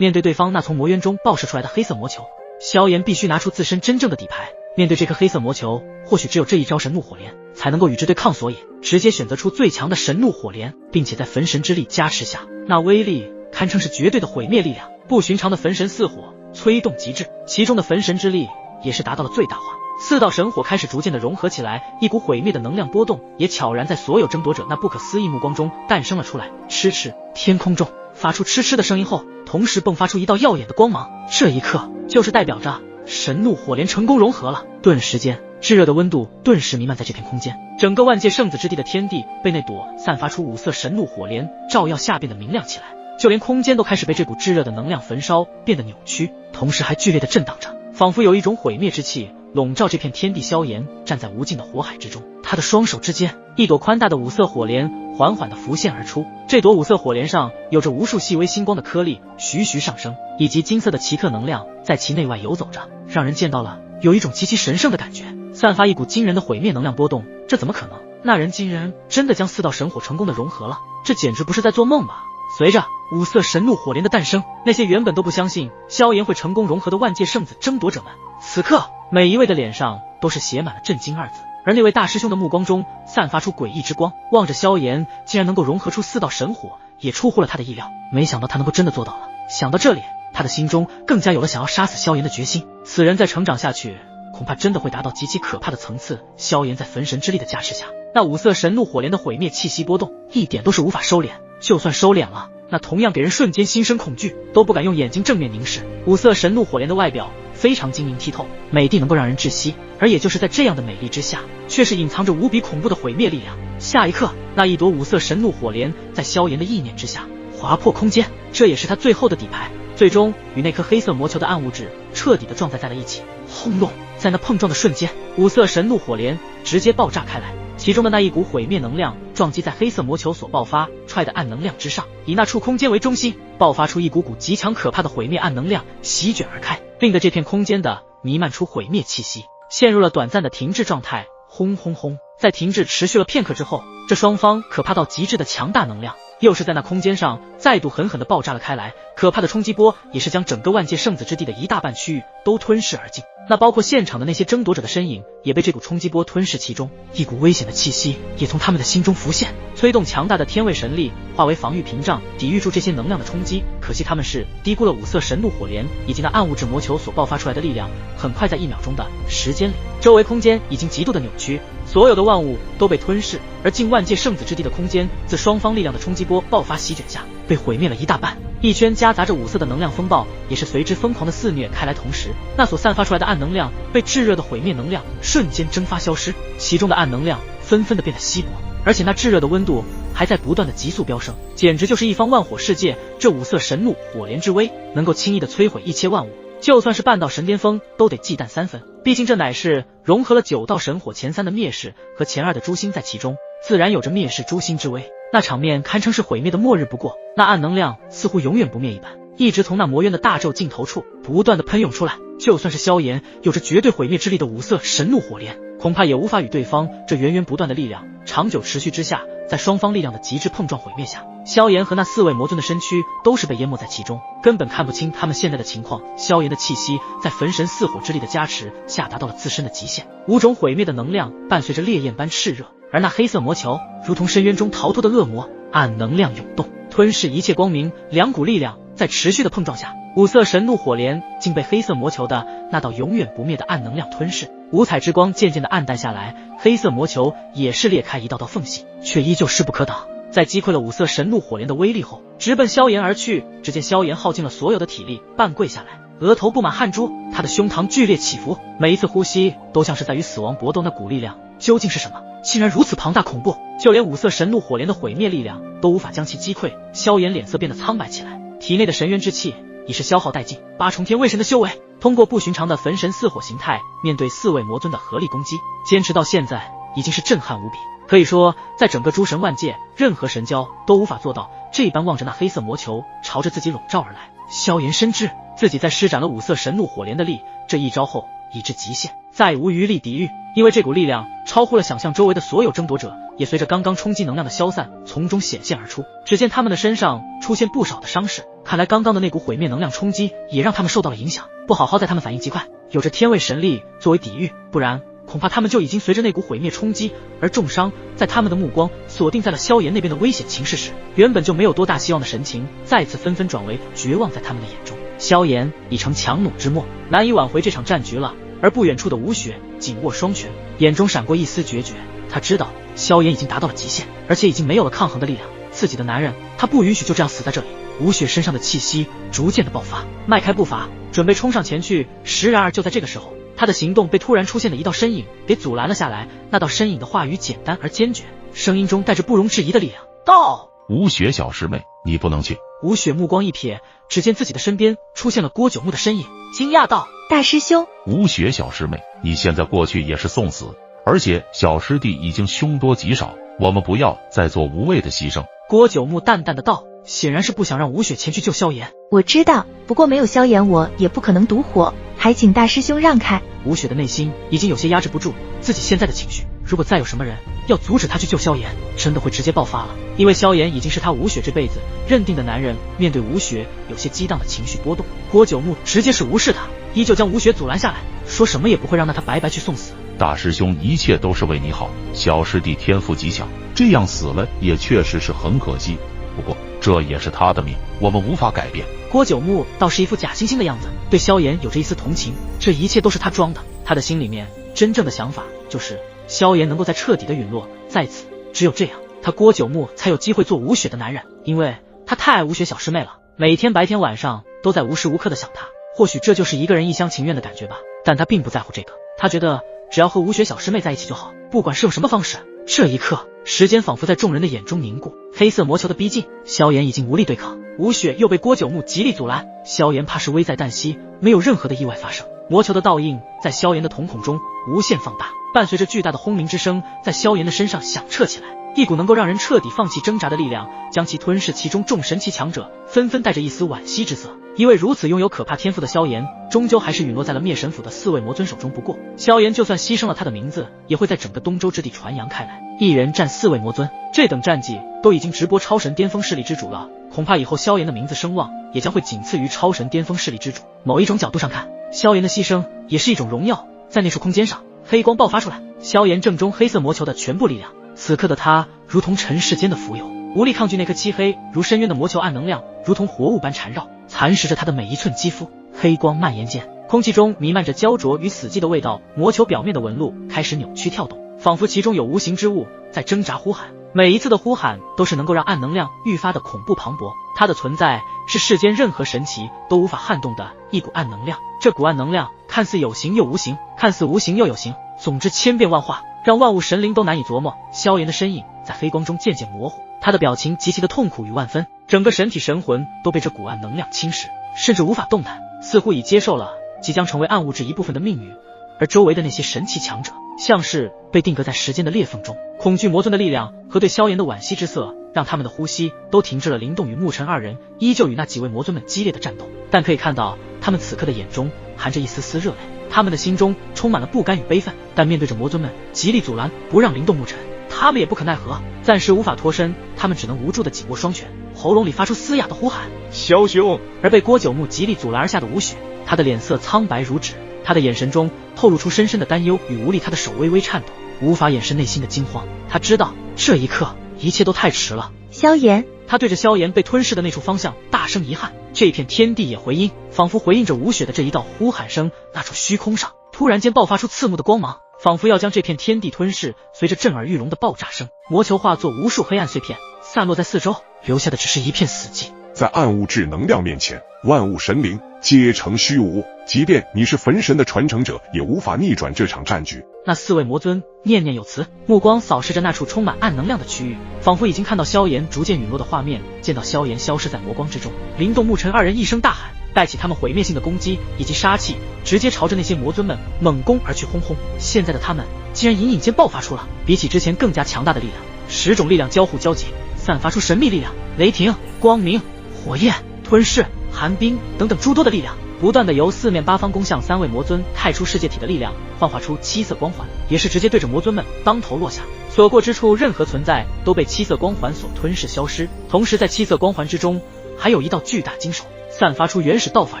面对对方那从魔渊中爆射出来的黑色魔球，萧炎必须拿出自身真正的底牌。面对这颗黑色魔球，或许只有这一招神怒火莲才能够与之对抗，所以直接选择出最强的神怒火莲，并且在焚神之力加持下，那威力堪称是绝对的毁灭力量，不寻常的焚神四火催动极致，其中的焚神之力也是达到了最大化。四道神火开始逐渐的融合起来，一股毁灭的能量波动也悄然在所有争夺者那不可思议目光中诞生了出来。嗤嗤，天空中发出嗤嗤的声音后，同时迸发出一道耀眼的光芒，这一刻就是代表着神怒火莲成功融合了。顿时间，炙热的温度顿时弥漫在这片空间，整个万界圣子之地的天地被那朵散发出五色神怒火莲照耀下变得明亮起来，就连空间都开始被这股炙热的能量焚烧，变得扭曲，同时还剧烈的震荡着，仿佛有一种毁灭之气笼罩这片天地。萧炎站在无尽的火海之中，他的双手之间，一朵宽大的五色火莲缓缓地浮现而出。这朵五色火莲上有着无数细微星光的颗粒徐徐上升，以及金色的奇特能量在其内外游走着，让人见到了有一种极其神圣的感觉，散发一股惊人的毁灭能量波动。这怎么可能？那人竟然真的将四道神火成功的融合了，这简直不是在做梦吧？随着五色神怒火莲的诞生，那些原本都不相信萧炎会成功融合的万界圣子争夺者们，此刻每一位的脸上都是写满了震惊二字，而那位大师兄的目光中散发出诡异之光，望着萧炎竟然能够融合出四道神火，也出乎了他的意料。没想到他能够真的做到了。想到这里，他的心中更加有了想要杀死萧炎的决心。此人再成长下去，恐怕真的会达到极其可怕的层次。萧炎在焚神之力的加持下，那五色神怒火莲的毁灭气息波动一点都是无法收敛，就算收敛了，那同样给人瞬间心生恐惧，都不敢用眼睛正面凝视。五色神怒火莲的外表非常晶莹剔透，美的能够让人窒息，而也就是在这样的美丽之下，却是隐藏着无比恐怖的毁灭力量。下一刻，那一朵五色神怒火莲在萧炎的意念之下划破空间，这也是他最后的底牌，最终与那颗黑色魔球的暗物质彻底的撞载在了一起。轰隆，在那碰撞的瞬间，五色神怒火莲直接爆炸开来，其中的那一股毁灭能量撞击在黑色魔球所爆发出来的暗能量之上，以那处空间为中心，爆发出一股股极强可怕的毁灭暗能量席卷而开，令得这片空间的弥漫出毁灭气息，陷入了短暂的停滞状态。轰轰轰，在停滞持续了片刻之后，这双方可怕到极致的强大能量又是在那空间上再度狠狠地爆炸了开来，可怕的冲击波也是将整个万界圣子之地的一大半区域都吞噬而尽，那包括现场的那些争夺者的身影也被这股冲击波吞噬其中，一股危险的气息也从他们的心中浮现，催动强大的天位神力化为防御屏障，抵御住这些能量的冲击。可惜他们是低估了五色神怒火莲以及那暗物质魔球所爆发出来的力量，很快在1秒钟的时间里，周围空间已经极度的扭曲，所有的万物都被吞噬，而近万界圣子之地的空间自双方力量的冲击波爆发席卷下被毁灭了一大半，一圈夹杂着五色的能量风暴也是随之疯狂的肆虐开来，同时那所散发出来的暗能量被炙热的毁灭能量瞬间蒸发消失，其中的暗能量纷纷的变得稀薄，而且那炙热的温度还在不断的急速飙升，简直就是一方万火世界。这五色神怒火莲之威能够轻易的摧毁一切万物，就算是半道神巅峰都得忌惮3分，毕竟这乃是融合了9道神火前3的灭世和前2的诛心在其中，自然有着灭世诛心之威，那场面堪称是毁灭的末日不过。那暗能量似乎永远不灭一般，一直从那魔渊的大咒尽头处不断的喷涌出来，就算是萧炎有着绝对毁灭之力的五色神怒火莲，恐怕也无法与对方这源源不断的力量长久持续之下，在双方力量的极致碰撞毁灭下，萧炎和那4位魔尊的身躯都是被淹没在其中，根本看不清他们现在的情况。萧炎的气息在焚神4火之力的加持下达到了自身的极限，5种毁灭的能量伴随着烈焰般炽热，而那黑色魔球如同深渊中逃脱的恶魔，暗能量涌动，吞噬一切光明。2股力量在持续的碰撞下，五色神怒火莲竟被黑色魔球的那道永远不灭的暗能量吞噬，五彩之光渐渐的暗淡下来，黑色魔球也是裂开一道道缝隙，却依旧势不可挡。在击溃了五色神怒火莲的威力后，直奔萧炎而去。只见萧炎耗尽了所有的体力，半跪下来，额头布满汗珠，他的胸膛剧烈起伏，每一次呼吸都像是在与死亡搏斗。那股力量究竟是什么？竟然如此庞大恐怖，就连五色神怒火莲的毁灭力量都无法将其击溃。萧炎脸色变得苍白起来，体内的神元之气已是消耗殆尽。8重天位神的修为，通过不寻常的焚神4火形态，面对4位魔尊的合力攻击，坚持到现在已经是震撼无比。可以说，在整个诸神万界，任何神交都无法做到这般望着那黑色魔球朝着自己笼罩而来。萧炎深知自己在施展了五色神怒火莲的力这一招后已至极限，再无余力抵御，因为这股力量超乎了想象周围的所有争夺者也随着刚刚冲击能量的消散从中显现而出。只见他们的身上出现不少的伤势，看来刚刚的那股毁灭能量冲击也让他们受到了影响。不好在他们反应极快，有着天位神力作为抵御，不然恐怕他们就已经随着那股毁灭冲击而重伤。在他们的目光锁定在了萧炎那边的危险情势时，原本就没有多大希望的神情再次纷纷转为绝望。在他们的眼中，萧炎已成强弩之末，难以挽回这场战局了。而不远处的吴雪紧握双拳，眼中闪过一丝决绝。他知道萧炎已经达到了极限，而且已经没有了抗衡的力量。自己的男人，他不允许就这样死在这里。吴雪身上的气息逐渐的爆发，迈开步伐准备冲上前去。然而就在这个时候，他的行动被突然出现的一道身影给阻拦了下来。那道身影的话语简单而坚决，声音中带着不容置疑的力量：到！吴雪小师妹，你不能去。吴雪目光一瞥，只见自己的身边出现了郭九牧的身影，惊讶道：大师兄。吴雪小师妹，你现在过去也是送死，而且小师弟已经凶多吉少，我们不要再做无谓的牺牲。郭九牧淡淡的道，显然是不想让吴雪前去救萧炎。我知道，不过没有萧炎我也不可能独活，还请大师兄让开。吴雪的内心已经有些压制不住自己现在的情绪，如果再有什么人要阻止他去救萧炎，真的会直接爆发了。因为萧炎已经是他吴雪这辈子认定的男人，面对吴雪有些激荡的情绪波动，郭九牧直接是无视他，依旧将吴雪阻拦下来，说什么也不会让他白白去送死。大师兄一切都是为你好，小师弟天赋极强，这样死了也确实是很可惜，不过这也是他的命，我们无法改变。郭九牧倒是一副假惺惺的样子，对萧炎有着一丝同情，这一切都是他装的。他的心里面真正的想法就是萧炎能够再彻底的陨落在此，只有这样他郭九牧才有机会做吴雪的男人。因为他太爱吴雪小师妹了，每天白天晚上都在无时无刻的想她。或许这就是一个人一厢情愿的感觉吧，但他并不在乎这个，他觉得只要和吴雪小师妹在一起就好，不管是用什么方式。这一刻，时间仿佛在众人的眼中凝固，黑色魔球的逼近，萧炎已经无力对抗，吴雪又被郭九牧极力阻拦，萧炎怕是危在旦夕，没有任何的意外发生。魔球的倒映在萧炎的瞳孔中无限放大，伴随着巨大的轰鸣之声，在萧炎的身上响彻起来，一股能够让人彻底放弃挣扎的力量将其吞噬，其中众神奇强者纷纷带着一丝惋惜之色。一位如此拥有可怕天赋的萧炎，终究还是陨落在了灭神府的4位魔尊手中。不过萧炎就算牺牲了他的名字，也会在整个东周之地传扬开来，一人战4位魔尊，这等战绩都已经直播超神巅峰势力之主了，恐怕以后萧炎的名字声望也将会仅次于超神巅峰势力之主。某一种角度上看，萧炎的牺牲也是一种荣耀。在那处空间上，黑光爆发出来，萧炎正中黑色魔球的全部力量。此刻的他如同尘世间的浮游，无力抗拒那颗漆黑如深渊的魔球暗能量，如同活物般缠绕，蚕食着他的每一寸肌肤。黑光蔓延间，空气中弥漫着焦灼与死寂的味道，魔球表面的纹路开始扭曲跳动，仿佛其中有无形之物在挣扎呼喊。每一次的呼喊都是能够让暗能量愈发的恐怖磅礴，它的存在是世间任何神奇都无法撼动的一股暗能量。这股暗能量看似有形又无形，看似无形又有形，总之千变万化，让万物神灵都难以琢磨。萧炎的身影在黑光中渐渐模糊，他的表情极其的痛苦与万分，整个神体神魂都被这股暗能量侵蚀，甚至无法动弹，似乎已接受了即将成为暗物质一部分的命运。而周围的那些神奇强者像是被定格在时间的裂缝中，恐惧魔尊的力量和对萧炎的惋惜之色让他们的呼吸都停滞了。灵动与沐尘二人依旧与那几位魔尊们激烈的战斗，但可以看到他们此刻的眼中含着一丝丝热泪，他们的心中充满了不甘与悲愤。但面对着魔尊们极力阻拦不让灵动沐尘，他们也不可奈何，暂时无法脱身，他们只能无助的紧握双拳，喉咙里发出嘶哑的呼喊：萧兄！而被郭九牧极力阻拦而下的吴雪，他的脸色苍白如纸，他的眼神中透露出深深的担忧与无力，他的手微微颤抖，无法掩饰内心的惊慌。他知道这一刻一切都太迟了。萧炎，他对着萧炎被吞噬的那处方向大声遗憾，这片天地也回音，仿佛回应着吴雪的这一道呼喊声。那处虚空上突然间爆发出刺目的光芒，仿佛要将这片天地吞噬。随着震耳欲聋的爆炸声，魔球化作无数黑暗碎片散落在四周，留下的只是一片死寂。在暗物质能量面前，万物神灵皆成虚无，即便你是焚神的传承者，也无法逆转这场战局。那4位魔尊念念有词，目光扫视着那处充满暗能量的区域，仿佛已经看到萧炎逐渐陨落的画面。见到萧炎消失在魔光之中，灵动沐尘二人一声大喊，带起他们毁灭性的攻击以及杀气，直接朝着那些魔尊们猛攻而去。轰轰！现在的他们竟然隐隐间爆发出了比起之前更加强大的力量，10种力量交互交集，散发出神秘力量，雷霆、光明、火焰、吞噬、寒冰等等诸多的力量，不断的由四面八方攻向三位魔尊太初世界体的力量，幻化出七色光环，也是直接对着魔尊们当头落下。所过之处，任何存在都被七色光环所吞噬消失。同时在七色光环之中，还有一道巨大金手，散发出原始道法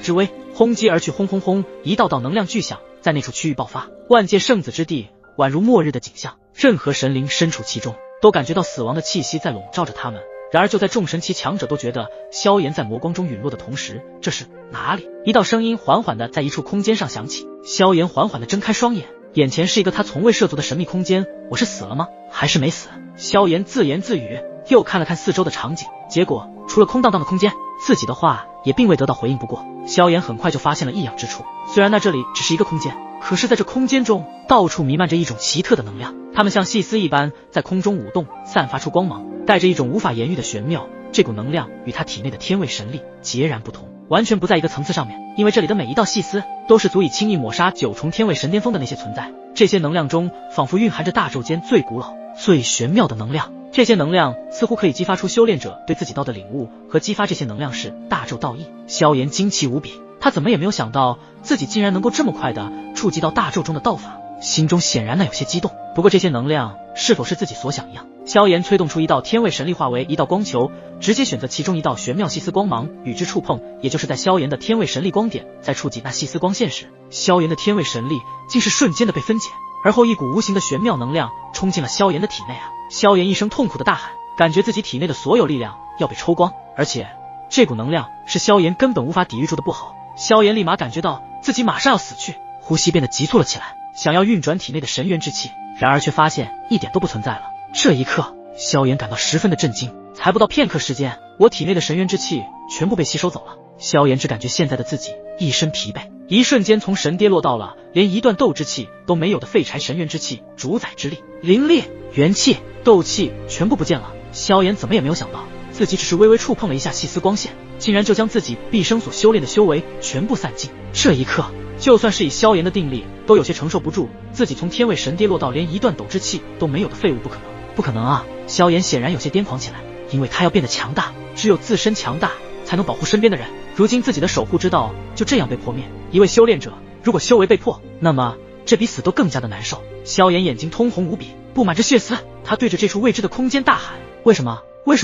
之威，轰击而去，轰轰轰，一道道能量巨响在那处区域爆发，万界圣子之地宛如末日的景象，任何神灵身处其中都感觉到死亡的气息在笼罩着他们。然而就在众神期强者都觉得萧炎在魔光中陨落的同时，这是哪里？一道声音缓缓地在一处空间上响起。萧炎缓缓地睁开双眼，眼前是一个他从未涉足的神秘空间。我是死了吗？还是没死？萧炎自言自语，又看了看四周的场景，结果除了空荡荡的空间，自己的话也并未得到回应。不过萧炎很快就发现了异样之处，虽然那这里只是一个空间，可是在这空间中到处弥漫着一种奇特的能量，它们像细丝一般在空中舞动，散发出光芒，带着一种无法言喻的玄妙。这股能量与他体内的天位神力截然不同，完全不在一个层次上面，因为这里的每一道细丝都是足以轻易抹杀9重天位神巅峰的那些存在。这些能量中仿佛蕴含着大宙间最古老最玄妙的能量，这些能量似乎可以激发出修炼者对自己道的领悟，和激发这些能量是大宙道义。萧炎惊奇无比，他怎么也没有想到自己竟然能够这么快的触及到大宙中的道法，心中显然有些激动。不过这些能量是否是自己所想一样？萧炎催动出一道天位神力，化为一道光球，直接选择其中一道玄妙细丝光芒与之触碰，也就是在萧炎的天位神力光点在触及那细丝光线时，萧炎的天位神力竟是瞬间的被分解，而后一股无形的玄妙能量冲进了萧炎的体内啊！萧炎一声痛苦的大喊，感觉自己体内的所有力量要被抽光，而且这股能量是萧炎根本无法抵御住的不好。萧炎立马感觉到自己马上要死去，呼吸变得急促了起来，想要运转体内的神元之气，然而却发现一点都不存在了。这一刻，萧炎感到十分的震惊，才不到片刻时间，我体内的神元之气全部被吸收走了。萧炎只感觉现在的自己一身疲惫，一瞬间从神跌落到了连一段斗之气都没有的废柴神元之气主宰之力、灵力、元气、斗气全部不见了。萧炎怎么也没有想到，自己只是微微触碰了一下细丝光线，竟然就将自己毕生所修炼的修为全部散尽。这一刻，就算是以萧炎的定力都有些承受不住，自己从天位神跌落到连一段斗之气都没有的废物，不可能啊！萧炎显然有些癫狂起来，因为他要变得强大，只有自身强大才能保护身边的人。如今自己的守护之道就这样被破灭，一位修炼者如果修为被破，那么这比死都更加的难受。萧炎眼睛通红无比，布满着血丝，他对着这处未知的空间大喊：为什么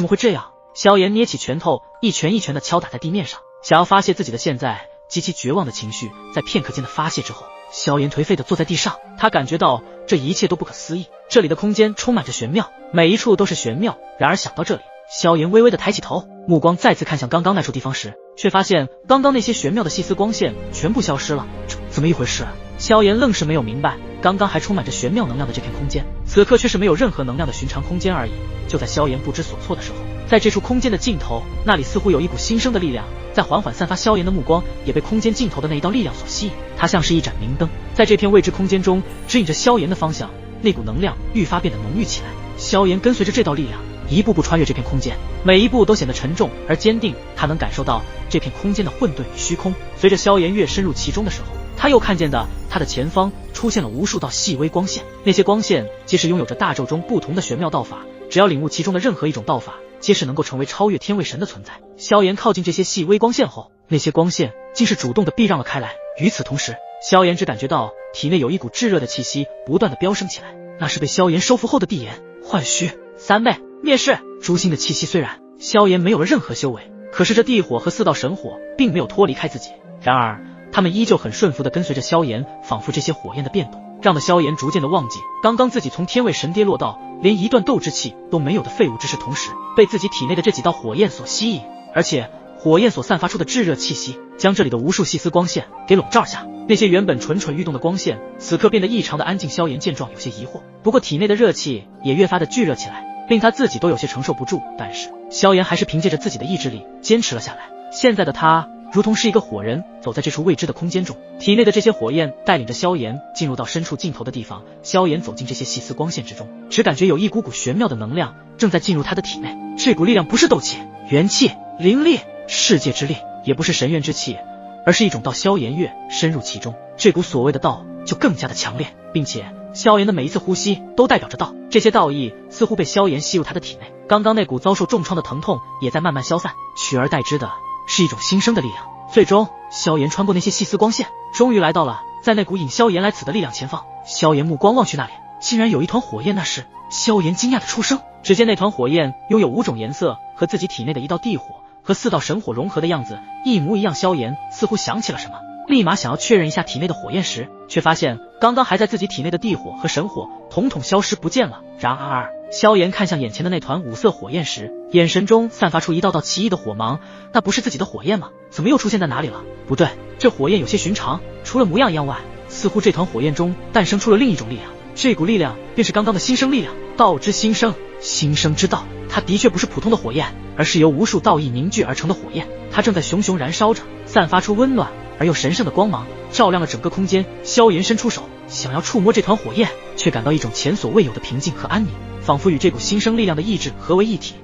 会这样？萧炎捏起拳头，一拳一拳的敲打在地面上，想要发泄自己的现在极其绝望的情绪。在片刻间的发泄之后，萧炎颓废地坐在地上，他感觉到这一切都不可思议，这里的空间充满着玄妙，每一处都是玄妙。然而想到这里，萧炎微微地抬起头，目光再次看向刚刚那处地方时，却发现刚刚那些玄妙的细丝光线全部消失了。这怎么一回事？萧炎愣是没有明白，刚刚还充满着玄妙能量的这片空间，此刻却是没有任何能量的寻常空间而已。就在萧炎不知所措的时候，在这处空间的尽头，那里似乎有一股新生的力量在缓缓散发，萧炎的目光也被空间尽头的那一道力量所吸引，它像是一盏明灯，在这片未知空间中指引着萧炎的方向。那股能量愈发变得浓郁起来，萧炎跟随着这道力量一步步穿越这片空间，每一步都显得沉重而坚定。他能感受到这片空间的混沌与虚空。随着萧炎越深入其中的时候，他又看见的他的前方出现了无数道细微光线，那些光线皆是拥有着大宙中不同的玄妙道法，只要领悟其中的任何一种道法，皆是能够成为超越天位神的存在。萧炎靠近这些细微光线后，那些光线竟是主动的避让了开来。与此同时，萧炎只感觉到体内有一股炙热的气息不断的飙升起来，那是被萧炎收服后的地炎、幻虚、三昧、灭世、诛心的气息。虽然萧炎没有了任何修为，可是这地火和4道神火并没有脱离开自己，然而他们依旧很顺服地跟随着萧炎，仿佛这些火焰的变动让得萧炎逐渐的忘记刚刚自己从天位神跌落到连一段斗之气都没有的废物之事，同时被自己体内的这几道火焰所吸引，而且火焰所散发出的炙热气息将这里的无数细丝光线给笼罩下。那些原本蠢蠢欲动的光线此刻变得异常的安静。萧炎见状有些疑惑，不过体内的热气也越发的巨热起来，令他自己都有些承受不住。但是萧炎还是凭借着自己的意志力坚持了下来。现在的他如同是一个火人，走在这处未知的空间中，体内的这些火焰带领着萧炎进入到深处尽头的地方。萧炎走进这些细丝光线之中，只感觉有一股股玄妙的能量正在进入他的体内。这股力量不是斗气、元气、灵力、世界之力，也不是神元之气，而是一种道。萧炎越深入其中，这股所谓的道就更加的强烈，并且萧炎的每一次呼吸都代表着道，这些道义似乎被萧炎吸入他的体内。刚刚那股遭受重创的疼痛也在慢慢消散，取而代之的是一种新生的力量。最终萧炎穿过那些细丝光线，终于来到了在那股引萧炎来此的力量前方。萧炎目光望去，那里竟然有一团火焰。那时萧炎惊讶的出声，只见那团火焰拥有5种颜色，和自己体内的1道地火和4道神火融合的样子一模一样。萧炎似乎想起了什么，立马想要确认一下体内的火焰时，却发现刚刚还在自己体内的地火和神火统统消失不见了。然而萧炎看向眼前的那团5色火焰时，眼神中散发出一道道奇异的火芒。那不是自己的火焰吗？怎么又出现在哪里了？不对，这火焰有些寻常，除了模样一样外，似乎这团火焰中诞生出了另一种力量。这股力量便是刚刚的新生力量，道之新生，新生之道。它的确不是普通的火焰，而是由无数道义凝聚而成的火焰。它正在熊熊燃烧着，散发出温暖而又神圣的光芒，照亮了整个空间。萧炎伸出手想要触摸这团火焰，却感到一种前所未有的平静和安宁，仿佛与这股新生力量的意志合为一体。